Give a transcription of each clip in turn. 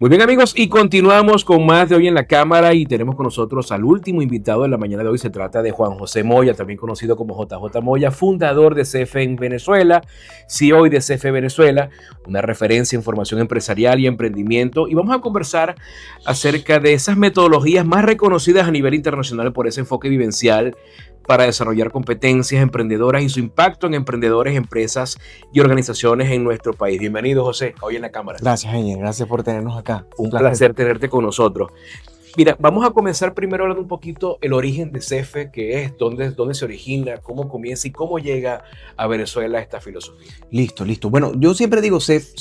Muy bien, amigos, y continuamos con más de Hoy en la Cámara y tenemos con nosotros al último invitado de la mañana de hoy. Se trata de Juan José Moya, también conocido como JJ Moya, fundador de CEFE en Venezuela, CEO de CEFE Venezuela, una referencia en formación empresarial y emprendimiento. Y vamos a conversar acerca de esas metodologías más reconocidas a nivel internacional por ese enfoque vivencial para desarrollar competencias emprendedoras y su impacto en emprendedores, empresas y organizaciones en nuestro país. Bienvenido, José, Hoy en la Cámara. Gracias, Eñer. Gracias por tenernos acá. Un placer tenerte con nosotros. Mira, vamos a comenzar primero hablando un poquito el origen de CEFE, qué es, dónde se origina, cómo comienza y cómo llega a Venezuela esta filosofía. Listo. Bueno, yo siempre digo,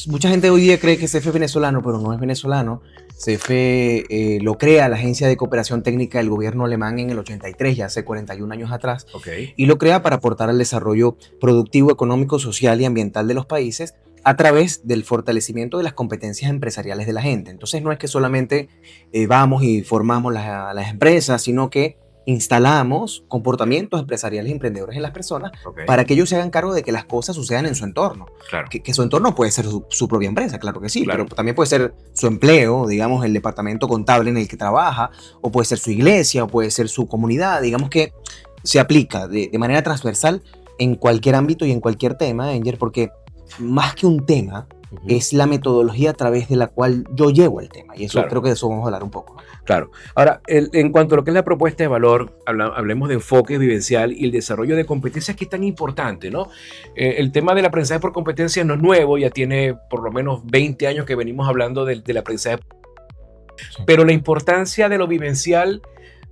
mucha gente hoy día cree que CEFE es venezolano, pero no es venezolano. CEFE lo crea la Agencia de Cooperación Técnica del Gobierno alemán en el 83, ya hace 41 años atrás. Okay. Y lo crea para aportar al desarrollo productivo, económico, social y ambiental de los países a través del fortalecimiento de las competencias empresariales de la gente. Entonces no es que solamente vamos y formamos las empresas, sino que instalamos comportamientos empresariales y emprendedores en las personas para que ellos se hagan cargo de que las cosas sucedan en su entorno. Claro. Que su entorno puede ser su propia empresa, claro que sí, claro. Pero también puede ser su empleo, digamos, el departamento contable en el que trabaja, o puede ser su iglesia, o puede ser su comunidad. Digamos que se aplica de manera transversal en cualquier ámbito y en cualquier tema, Enger, porque más que un tema, es la metodología a través de la cual yo llevo el tema. Y eso creo que de eso vamos a hablar un poco. Claro. Ahora, en cuanto a lo que es la propuesta de valor, hablemos de enfoque vivencial y el desarrollo de competencias que es tan importante, ¿no? El tema del aprendizaje por competencias no es nuevo, ya tiene por lo menos 20 años que venimos hablando del aprendizaje. Sí. Pero la importancia de lo vivencial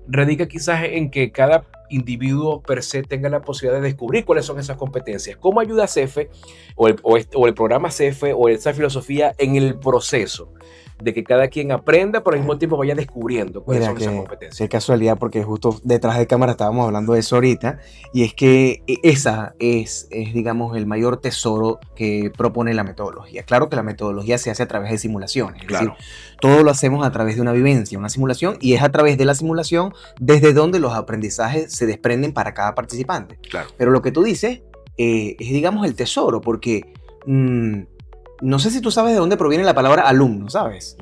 radica quizás en que cada individuo per se tenga la posibilidad de descubrir cuáles son esas competencias. ¿Cómo ayuda CEFE o el programa CEFE o esa filosofía en el proceso de que cada quien aprenda, pero al mismo tiempo vaya descubriendo cuáles son esas competencias? Qué casualidad, porque justo detrás de cámara estábamos hablando de eso ahorita, y es que esa es, digamos, el mayor tesoro que propone la metodología. Claro que la metodología se hace a través de simulaciones, es decir, todo lo hacemos a través de una vivencia, una simulación, y es a través de la simulación desde donde los aprendizajes se desprenden para cada participante. Claro. Pero lo que tú dices es, digamos, el tesoro, porque no sé si tú sabes de dónde proviene la palabra alumno, ¿sabes?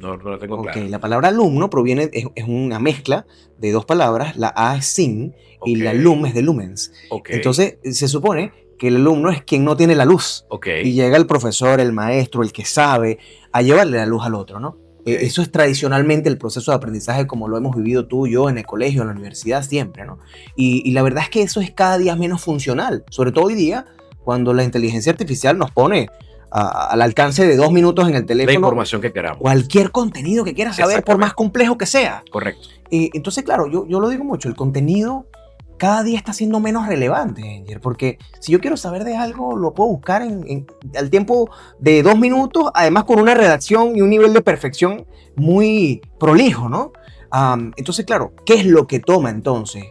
No lo tengo claro. La palabra alumno proviene, es una mezcla de dos palabras. La A es sin y la lum es de lumens. Entonces se supone que el alumno es quien no tiene la luz. Y llega el profesor, el maestro, el que sabe, a llevarle la luz al otro, ¿no? Eso es tradicionalmente el proceso de aprendizaje como lo hemos vivido tú y yo en el colegio, en la universidad, siempre, ¿no? Y la verdad es que eso es cada día menos funcional, sobre todo hoy día, cuando la inteligencia artificial nos pone al alcance de 2 minutos en el teléfono. La información que queramos. Cualquier contenido que quieras saber, por más complejo que sea. Correcto. Entonces, claro, yo lo digo mucho, el contenido cada día está siendo menos relevante, Enger, porque si yo quiero saber de algo, lo puedo buscar al tiempo de 2 minutos, además con una redacción y un nivel de perfección muy prolijo, ¿no? Entonces, claro, ¿qué es lo que toma entonces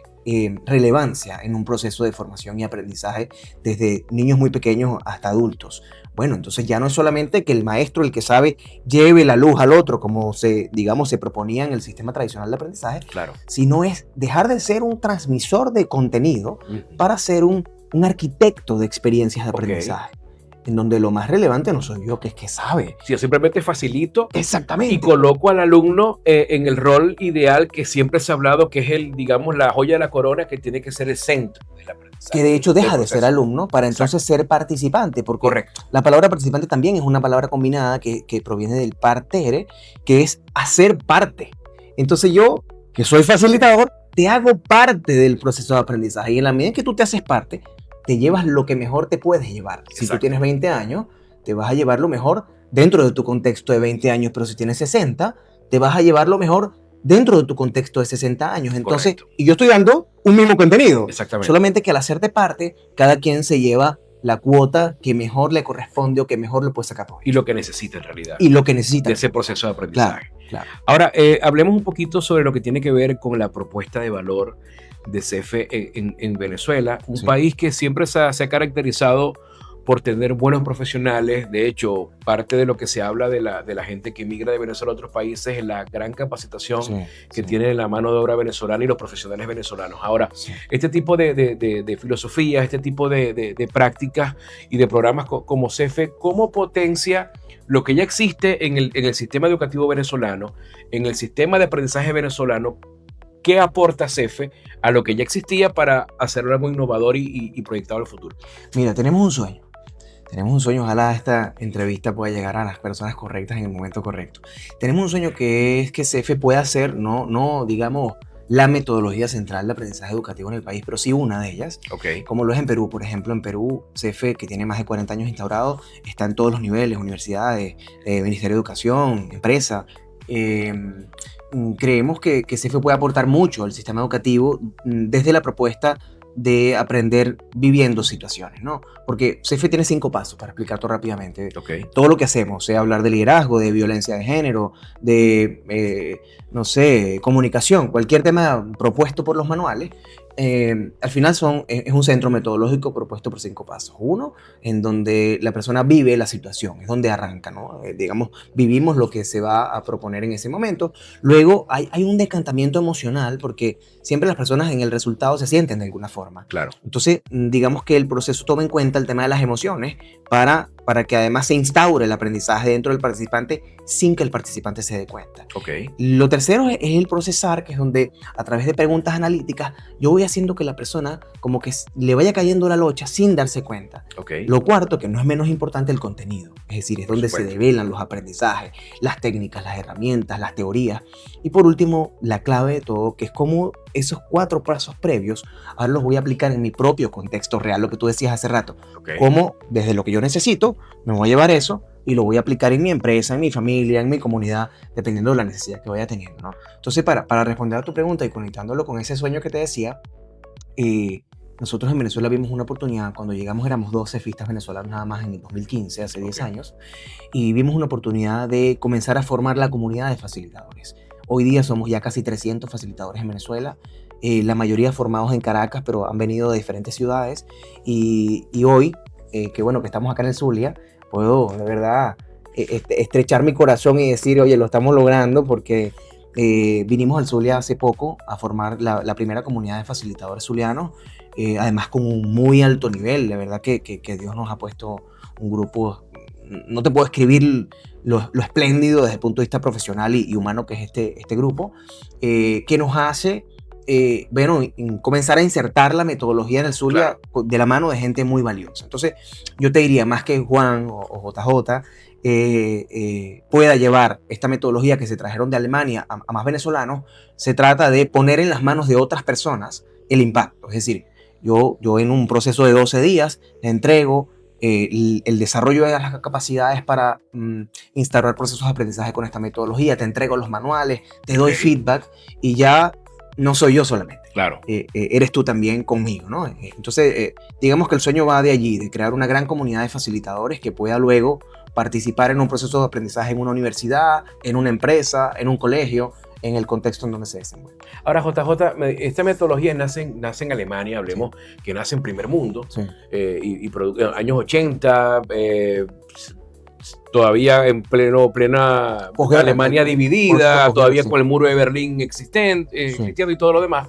relevancia en un proceso de formación y aprendizaje desde niños muy pequeños hasta adultos? Bueno, entonces ya no es solamente que el maestro, el que sabe, lleve la luz al otro, como se proponía en el sistema tradicional de aprendizaje, sino es dejar de ser un transmisor de contenido para ser un arquitecto de experiencias de aprendizaje. En donde lo más relevante no soy yo, que es que sabe. Si yo simplemente facilito. Exactamente. Y coloco al alumno en el rol ideal que siempre se ha hablado, que es digamos, la joya de la corona, que tiene que ser el centro del aprendizaje. Que de hecho deja de ser alumno para entonces ser participante. Porque la palabra participante también es una palabra combinada que proviene del partere, que es hacer parte. Entonces yo, que soy facilitador, te hago parte del proceso de aprendizaje. Y en la medida en que tú te haces parte, te llevas lo que mejor te puedes llevar. Si tú tienes 20 años, te vas a llevar lo mejor dentro de tu contexto de 20 años, pero si tienes 60, te vas a llevar lo mejor dentro de tu contexto de 60 años. Entonces, y yo estoy dando un mismo contenido. Exactamente. Solamente que al hacerte parte, cada quien se lleva la cuota que mejor le corresponde o que mejor le puede sacar provecho. Y lo que necesita en realidad. Y lo que necesita. De ese proceso de aprendizaje. Claro. Ahora, hablemos un poquito sobre lo que tiene que ver con la propuesta de valor de CEFE en Venezuela, un país que siempre se ha caracterizado por tener buenos profesionales. De hecho, parte de lo que se habla de la gente que migra de Venezuela a otros países es la gran capacitación Sí, que sí, tiene la mano de obra venezolana y los profesionales venezolanos. Ahora, sí. este tipo de filosofías, este tipo de prácticas y de programas como CEFE, ¿cómo potencia lo que ya existe en el sistema educativo venezolano, en el sistema de aprendizaje venezolano? ¿Qué aporta CEFE a lo que ya existía para hacerlo algo innovador y proyectado al futuro? Mira, tenemos un sueño. Tenemos un sueño, ojalá esta entrevista pueda llegar a las personas correctas en el momento correcto. Tenemos un sueño que es que CEFE pueda ser, no digamos, la metodología central de aprendizaje educativo en el país, pero sí una de ellas, Ok, como lo es en Perú. Por ejemplo, en Perú, CEFE, que tiene más de 40 años instaurado, está en todos los niveles, universidades, Ministerio de Educación, empresa. Eh, Creemos que CEFE puede aportar mucho al sistema educativo desde la propuesta de aprender viviendo situaciones, ¿no? Porque CEFE tiene 5 pasos, para explicar todo rápidamente. ok, Todo lo que hacemos, sea hablar de liderazgo, de violencia de género, de, no sé, comunicación, cualquier tema propuesto por los manuales, al final es un centro metodológico propuesto por 5 pasos. Uno, en donde la persona vive la situación, es donde arranca, ¿no? Digamos, vivimos lo que se va a proponer en ese momento. Luego hay un decantamiento emocional, porque siempre las personas en el resultado se sienten de alguna forma. claro, Entonces, digamos que el proceso toma en cuenta el tema de las emociones para que además se instaure el aprendizaje dentro del participante sin que el participante se dé cuenta. ok, Lo tercero es el procesar, que es donde a través de preguntas analíticas yo voy haciendo que la persona como que le vaya cayendo la locha sin darse cuenta. ok, Lo cuarto, que no es menos importante, el contenido. Es decir, es por donde se supuesto. develan los aprendizajes, las técnicas, las herramientas, las teorías. Y por último, la clave de todo, que es cómo esos 4 pasos previos ahora los voy a aplicar en mi propio contexto real, lo que tú decías hace rato. Ok, Cómo desde lo que yo necesito, me voy a llevar eso y lo voy a aplicar en mi empresa, en mi familia, en mi comunidad, dependiendo de la necesidad que vaya teniendo, ¿no? Entonces, para responder a tu pregunta y conectándolo con ese sueño que te decía, nosotros en Venezuela vimos una oportunidad. Cuando llegamos éramos 12 cefistas venezolanos nada más en el 2015, hace 10 ok, años, y vimos una oportunidad de comenzar a formar la comunidad de facilitadores. Hoy día somos ya casi 300 facilitadores en Venezuela, la mayoría formados en Caracas, pero han venido de diferentes ciudades, y hoy, que bueno, que estamos acá en el Zulia, puedo de verdad estrechar mi corazón y decir, oye, lo estamos logrando porque vinimos al Zulia hace poco a formar la primera comunidad de facilitadores zulianos, además con un muy alto nivel. De verdad que Dios nos ha puesto un grupo, no te puedo escribir lo espléndido desde el punto de vista profesional y humano que es este grupo, que nos hace bueno, comenzar a insertar la metodología en el Zulia de la mano de gente muy valiosa. Entonces, yo te diría, más que Juan o JJ pueda llevar esta metodología que se trajeron de Alemania a más venezolanos, se trata de poner en las manos de otras personas el impacto. Es decir, yo en un proceso de 12 días le entrego el desarrollo de las capacidades para instaurar procesos de aprendizaje con esta metodología, te entrego los manuales, te doy feedback y ya no soy yo solamente. claro. Eres tú también conmigo, ¿no? Entonces, digamos que el sueño va de allí, de crear una gran comunidad de facilitadores que pueda luego participar en un proceso de aprendizaje en una universidad, en una empresa, en un colegio, en el contexto en donde se desenvuelve. Ahora, JJ, esta metodología nace en Alemania, hablemos, que nace en primer mundo, Sí. Años 80, todavía en plena Posguerra, Alemania dividida, posguerra, todavía sí. con el muro de Berlín existente, Sí. existiendo y todo lo demás.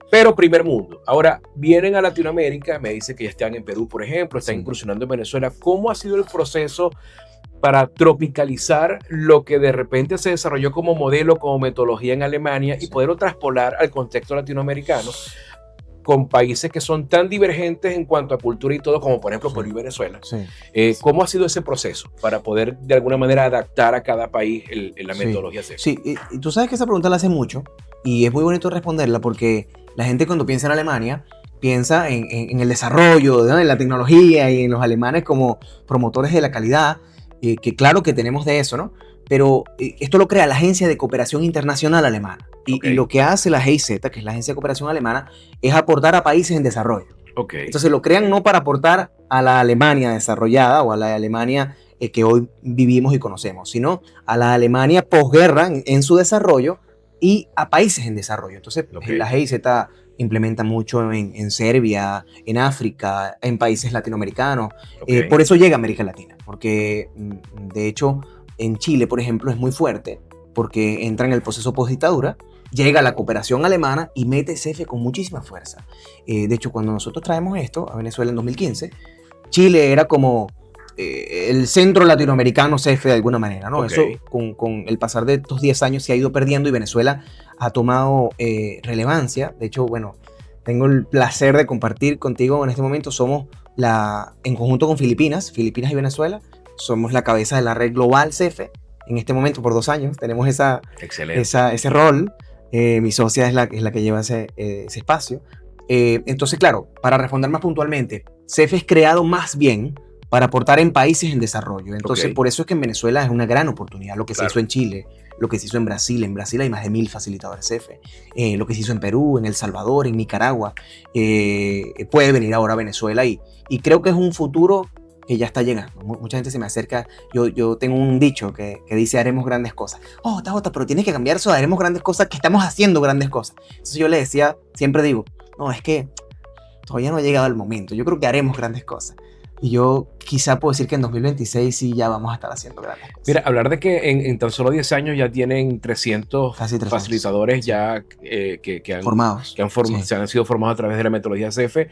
Pero primer mundo. Ahora, vienen a Latinoamérica, me dice que ya están en Perú, por ejemplo, están Sí. incursionando en Venezuela. ¿Cómo ha sido el proceso para tropicalizar lo que de repente se desarrolló como modelo, como metodología en Alemania y Sí. poderlo traspolar al contexto latinoamericano con países que son tan divergentes en cuanto a cultura y todo, como por ejemplo Sí. Perú y Venezuela? Sí. ¿Cómo ha sido ese proceso para poder de alguna manera adaptar a cada país la Sí. metodología CEFE? Sí, y tú sabes que esa pregunta la hace mucho y es muy bonito responderla porque la gente cuando piensa en Alemania piensa en el desarrollo, ¿no? En la tecnología y en los alemanes como promotores de la calidad, que claro que tenemos de eso, ¿no? Pero esto lo crea la Agencia de Cooperación Internacional Alemana. Ok. Y lo que hace la GIZ, que es la Agencia de Cooperación Alemana, es aportar a países en desarrollo. Ok, Entonces lo crean no para aportar a la Alemania desarrollada o a la Alemania que hoy vivimos y conocemos, sino a la Alemania posguerra en su desarrollo y a países en desarrollo. Entonces Ok. la GIZ implementa mucho en Serbia, en África, en países latinoamericanos. Ok. Por eso llega a América Latina, porque de hecho en Chile, por ejemplo, es muy fuerte, porque entra en el proceso postdictadura, llega la cooperación alemana y mete CEFE con muchísima fuerza. De hecho, cuando nosotros traemos esto a Venezuela en 2015, Chile era como el centro latinoamericano CEFE de alguna manera, ¿no? Ok. Eso con el pasar de estos 10 años se ha ido perdiendo y Venezuela ha tomado relevancia. De hecho, bueno, tengo el placer de compartir contigo en este momento. Somos en conjunto con Filipinas y Venezuela, somos la cabeza de la red global CEFE. En este momento, por 2 años, tenemos Excelente. ese rol. Mi socia es la que lleva ese espacio. Entonces, claro, para responder más puntualmente, CEFE es creado más bien para aportar en países en desarrollo. Entonces, Ok. por eso es que en Venezuela es una gran oportunidad. Lo que se Claro. hizo en Chile, lo que se hizo en Brasil. En Brasil hay más de 1000 facilitadores CEFE. Lo que se hizo en Perú, en El Salvador, en Nicaragua. Puede venir ahora a Venezuela y creo que es un futuro que ya está llegando. Mucha gente se me acerca. Yo tengo un dicho que dice haremos grandes cosas. Oh, Tabota, pero tienes que cambiar eso, haremos grandes cosas, que estamos haciendo grandes cosas. Entonces yo le decía, siempre digo, no, es que todavía no ha llegado el momento. Yo creo que haremos grandes cosas. Y yo quizá puedo decir que en 2026 sí ya vamos a estar haciendo grandes cosas. Mira, hablar de que en tan solo 10 años ya tienen 300 Casi 300. facilitadores ya que han, Formados. Sí. se han sido formados a través de la metodología CEFE.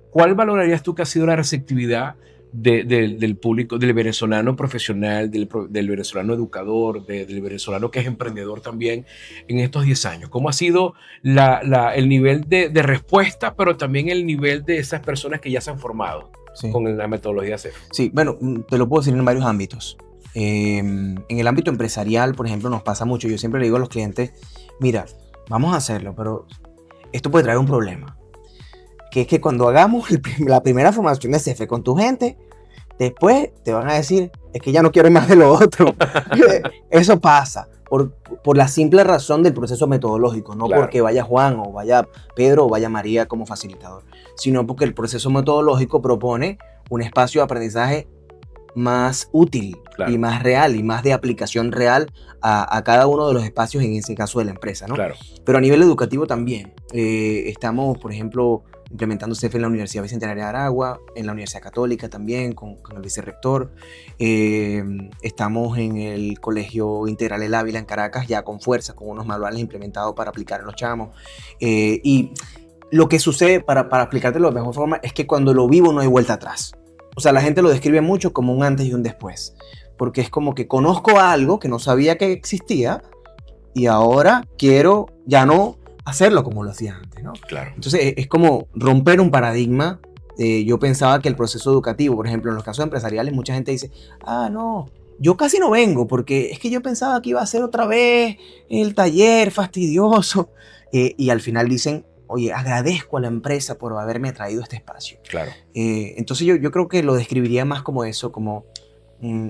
¿Cuál valorarías tú que ha sido la receptividad del público, del venezolano profesional, del venezolano educador, del venezolano que es emprendedor también en estos 10 años? ¿Cómo ha sido el nivel de respuesta, pero también el nivel de esas personas que ya se han formado Sí. con la metodología CEFE? Sí, bueno, te lo puedo decir en varios ámbitos. En el ámbito empresarial, por ejemplo, nos pasa mucho. Yo siempre le digo a los clientes, mira, vamos a hacerlo, pero esto puede traer un problema. Que es que cuando hagamos la primera formación de CEFE con tu gente, después te van a decir, es que ya no quiero más de lo otro. Eso pasa por la simple razón del proceso metodológico, no Claro. porque vaya Juan o vaya Pedro o vaya María como facilitador, sino porque el proceso metodológico propone un espacio de aprendizaje más útil, Claro. y más real y más de aplicación real a cada uno de los espacios, en ese caso de la empresa, ¿no? Claro. Pero a nivel educativo también. Estamos, por ejemplo, implementando CEFE en la Universidad Bicentenaria de Aragua, en la Universidad Católica también, con el vicerrector. Estamos en el Colegio Integral El Ávila en Caracas, ya con fuerza, con unos manuales implementados para aplicar en los chamos. Y lo que sucede, para explicártelo de mejor forma, es que cuando lo vivo no hay vuelta atrás. O sea, la gente lo describe mucho como un antes y un después. Porque es como que conozco algo que no sabía que existía y ahora quiero ya no hacerlo como lo hacía antes, ¿no? Claro. Entonces es como romper un paradigma. Yo pensaba que el proceso educativo, por ejemplo, en los casos empresariales, mucha gente dice, no, yo casi no vengo porque es que yo pensaba que iba a ser otra vez el taller fastidioso. Y al final dicen, oye, agradezco a la empresa por haberme traído este espacio. Claro. Entonces yo creo que lo describiría más como eso, como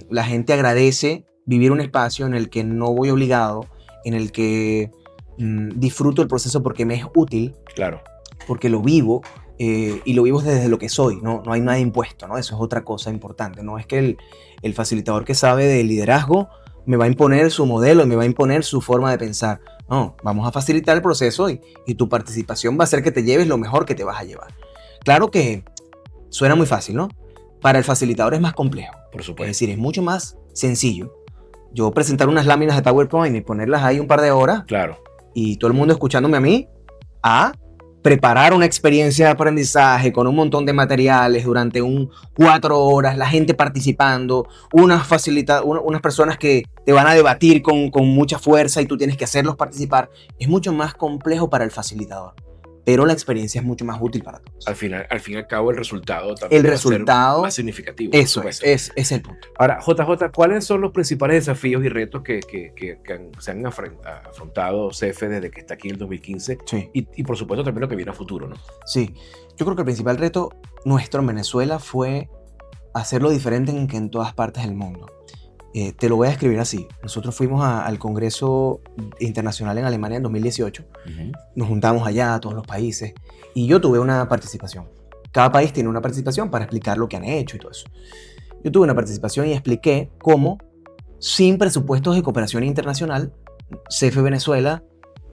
la gente agradece vivir un espacio en el que no voy obligado, en el que disfruto el proceso porque me es útil, Claro. porque lo vivo, y lo vivo desde lo que soy, no hay nada impuesto, ¿no? Eso es otra cosa importante. No es que el facilitador que sabe de liderazgo me va a imponer su modelo, me va a imponer su forma de pensar. No, vamos a facilitar el proceso y tu participación va a hacer que te lleves lo mejor que te vas a llevar. Claro que suena muy fácil, ¿no? Para el facilitador es más complejo. Por Es supuesto. decir, es mucho más sencillo yo presentar unas láminas de PowerPoint y ponerlas ahí un par de horas Claro. y todo el mundo escuchándome a mí, a preparar una experiencia de aprendizaje con un montón de materiales durante 4 horas, la gente participando, unas personas que te van a debatir con mucha fuerza y tú tienes que hacerlos participar. Es mucho más complejo para el facilitador, pero la experiencia es mucho más útil para todos. Al fin y al cabo, el resultado también El va a ser resultado, más significativo. por eso supuesto. es el punto. Ahora, JJ, ¿cuáles son los principales desafíos y retos que se han afrontado CEFE desde que está aquí en el 2015? Sí. Y por supuesto también lo que viene a futuro, ¿no? Sí, yo creo que el principal reto nuestro en Venezuela fue hacerlo diferente en todas partes del mundo. Te lo voy a describir así. Nosotros fuimos al Congreso Internacional en Alemania en 2018. Nos juntamos allá, todos los países, y yo tuve una participación. Cada país tiene una participación para explicar lo que han hecho y todo eso. Yo tuve una participación y expliqué cómo, sin presupuestos de cooperación internacional, CEFE Venezuela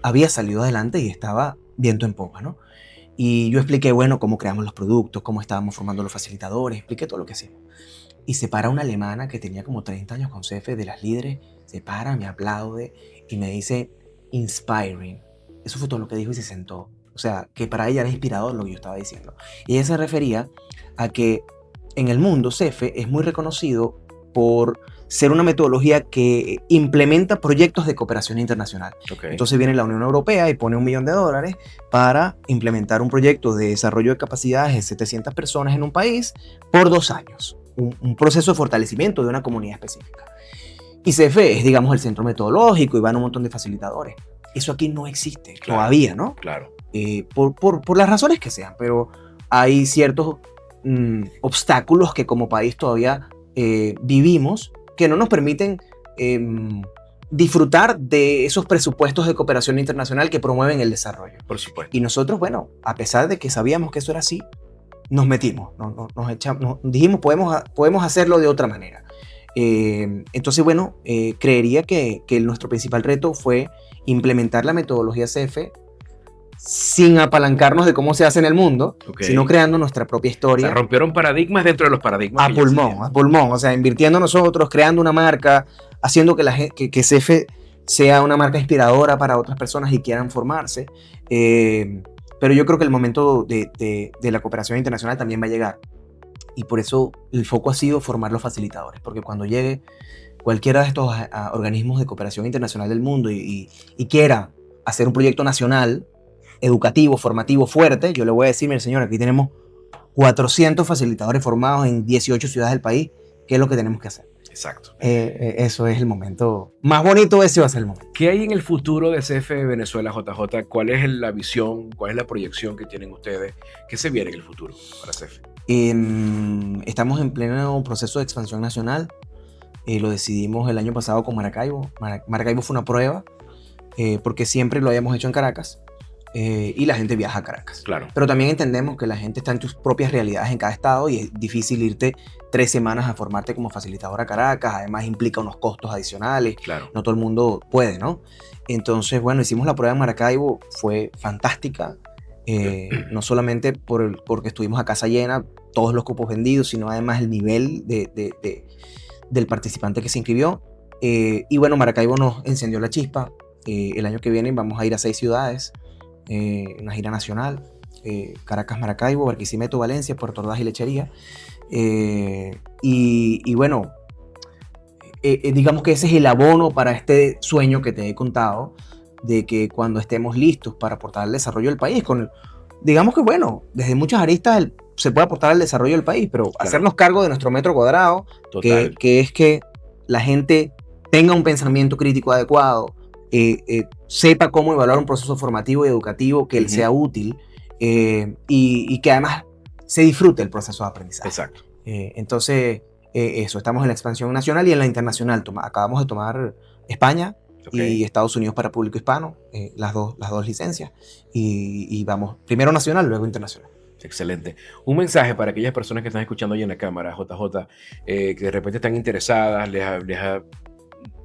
había salido adelante y estaba viento en popa, ¿no? Y yo expliqué, bueno, cómo creamos los productos, cómo estábamos formando los facilitadores, expliqué todo lo que hacíamos. Y se para una alemana que tenía como 30 años con CF, de las líderes, se para, me aplaude y me dice, inspiring. Eso fue todo lo que dijo y se sentó. O sea, que para ella era inspirador lo que yo estaba diciendo. Y ella se refería a que en el mundo CF es muy reconocido por ser una metodología que implementa proyectos de cooperación internacional. Okay. Entonces viene la Unión Europea y pone $1 millón para implementar un proyecto de desarrollo de capacidades de 700 personas en un país por 2 años. Un proceso de fortalecimiento de una comunidad específica. Y CF es, digamos, el centro metodológico y van un montón de facilitadores. Eso aquí no existe, Claro, todavía, ¿no? Claro. Por las razones que sean, pero hay ciertos obstáculos que como país todavía vivimos que no nos permiten disfrutar de esos presupuestos de cooperación internacional que promueven el desarrollo. Por supuesto. Y nosotros, bueno, a pesar de que sabíamos que eso era así, nos metimos, dijimos, podemos hacerlo de otra manera. Entonces, bueno, creería que nuestro principal reto fue implementar la metodología CF sin apalancarnos de cómo se hace en el mundo, sino creando nuestra propia historia. O sea, rompieron paradigmas dentro de los paradigmas. A pulmón, o sea, invirtiendo nosotros, creando una marca, haciendo que CF sea una marca inspiradora para otras personas y quieran formarse. Pero yo creo que el momento de la cooperación internacional también va a llegar. Y por eso el foco ha sido formar los facilitadores, porque cuando llegue cualquiera de estos organismos de cooperación internacional del mundo y quiera hacer un proyecto nacional, educativo, formativo, fuerte, yo le voy a decir, mire señor, aquí tenemos 400 facilitadores formados en 18 ciudades del país, ¿qué es lo que tenemos que hacer? Exacto. Eso es el momento más bonito, ese va a ser el momento. ¿Qué hay en el futuro de CF Venezuela, JJ? ¿Cuál es la visión, cuál es la proyección que tienen ustedes? ¿Qué se viene en el futuro para CF? Estamos en pleno proceso de expansión nacional. Lo decidimos el año pasado con Maracaibo. Maracaibo fue una prueba, porque siempre lo habíamos hecho en Caracas. Y la gente viaja a Caracas. Claro. Pero también entendemos que la gente está en tus propias realidades en cada estado y es difícil irte 3 semanas a formarte como facilitador a Caracas. Además implica unos costos adicionales. Claro. No todo el mundo puede, ¿no? Entonces, bueno, hicimos la prueba en Maracaibo. Fue fantástica. No solamente porque estuvimos a casa llena, todos los cupos vendidos, sino además el nivel del participante que se inscribió. Y bueno, Maracaibo nos encendió la chispa. El año que viene vamos a ir a 6 ciudades. Una gira nacional, Caracas, Maracaibo, Barquisimeto, Valencia, Puerto Ordaz y Lechería. Y bueno, digamos que ese es el abono para este sueño que te he contado, de que cuando estemos listos para aportar al desarrollo del país, digamos que bueno, desde muchas aristas se puede aportar al desarrollo del país, pero claro, hacernos cargo de nuestro metro cuadrado, que es que la gente tenga un pensamiento crítico adecuado, sepa cómo evaluar un proceso formativo y educativo que sea útil, y que además se disfrute el proceso de aprendizaje. Exacto. Entonces, eso, estamos en la expansión nacional y en la internacional. Acabamos de tomar España y Estados Unidos para público hispano, las dos licencias, y vamos, primero nacional, luego internacional. Excelente. Un mensaje para aquellas personas que están escuchando ahí en la cámara, JJ, que de repente están interesadas, les ha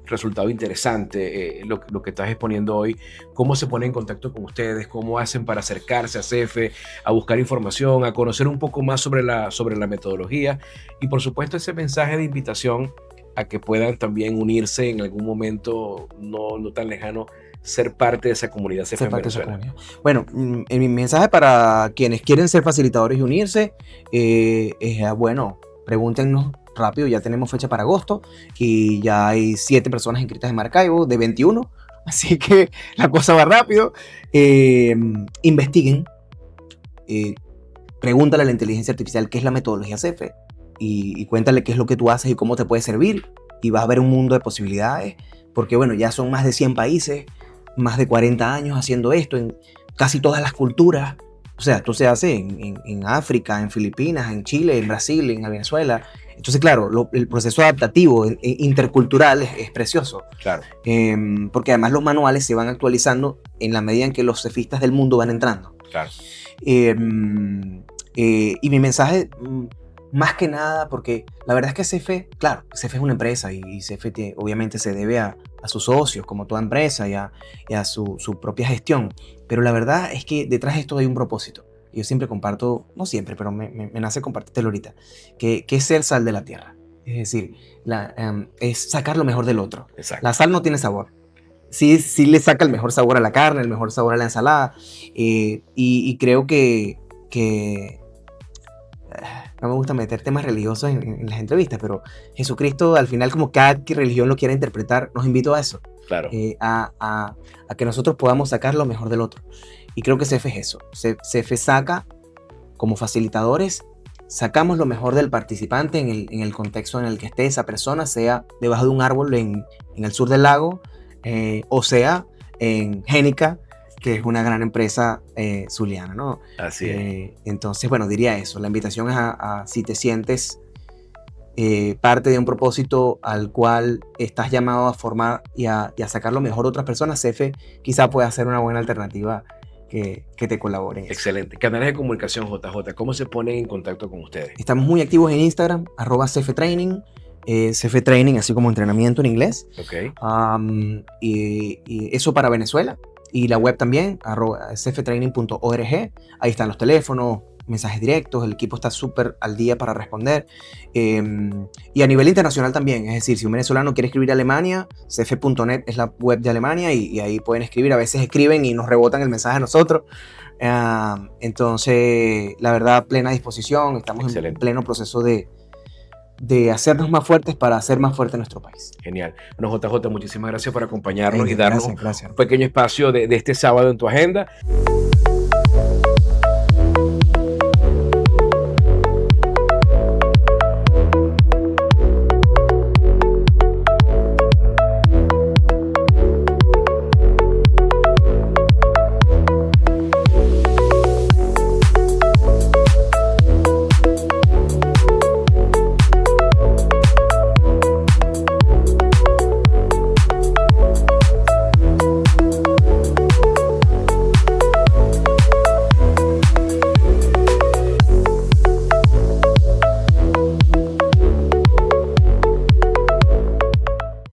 resultado interesante lo que estás exponiendo hoy. ¿Cómo se ponen en contacto con ustedes? ¿Cómo hacen para acercarse a CF, a buscar información, a conocer un poco más sobre la metodología? Y por supuesto ese mensaje de invitación a que puedan también unirse en algún momento no tan lejano, ser parte de esa comunidad CF en Venezuela. Bueno, mi mensaje para quienes quieren ser facilitadores y unirse es, bueno, pregúntenos rápido, ya tenemos fecha para agosto y ya hay 7 personas inscritas en Maracaibo de 21, así que la cosa va rápido. Investiguen, pregúntale a la inteligencia artificial qué es la metodología CF y cuéntale qué es lo que tú haces y cómo te puede servir, y vas a ver un mundo de posibilidades, porque bueno, ya son más de 100 países, más de 40 años haciendo esto en casi todas las culturas. O sea, esto se hace en África, en Filipinas, en Chile, en Brasil, en Venezuela. Entonces, claro, el proceso adaptativo intercultural es precioso. Claro. Porque además los manuales se van actualizando en la medida en que los cefistas del mundo van entrando. Claro. Y mi mensaje, más que nada, porque la verdad es que CF, claro, CF es una empresa y CF obviamente se debe a sus socios, como toda empresa, y a su propia gestión. Pero la verdad es que detrás de esto hay un propósito. yo siempre comparto, no siempre, pero me nace compartirlo ahorita, que es ser sal de la tierra. Es decir, es sacar lo mejor del otro. Exacto. La sal no tiene sabor. Sí le saca el mejor sabor a la carne, el mejor sabor a la ensalada. Y creo que no me gusta meter temas religiosos en las entrevistas, pero Jesucristo, al final, como cada religión lo quiera interpretar, nos invitó a eso. Claro. A que nosotros podamos sacar lo mejor del otro. Y creo que CEFE es eso. CEFE saca, como facilitadores, sacamos lo mejor del participante en el contexto en el que esté esa persona, sea debajo de un árbol en el sur del lago, o sea en Génica, que es una gran empresa zuliana, ¿no? Así es. Entonces, bueno, diría eso. La invitación es a si te sientes parte de un propósito al cual estás llamado a formar y a sacar lo mejor de otras personas, CEFE quizá pueda ser una buena alternativa que te colabore en eso. Excelente. Canales de comunicación, JJ, ¿cómo se ponen en contacto con ustedes? Estamos muy activos en Instagram, @CEFETraining, CEFETraining, así como entrenamiento en inglés. Ok. Y eso para Venezuela. Y la web también, cefetraining.org. Ahí están los teléfonos, mensajes directos, el equipo está súper al día para responder. Y a nivel internacional también, es decir, si un venezolano quiere escribir a Alemania, cefe.net es la web de Alemania y ahí pueden escribir. A veces escriben y nos rebotan el mensaje a nosotros. Entonces, la verdad, plena disposición. Estamos Excelente. en pleno proceso de hacernos más fuertes para hacer más fuerte nuestro país. Genial. Bueno, JJ, muchísimas gracias por acompañarnos y Gracias, darnos gracias. un pequeño espacio de este sábado en tu agenda.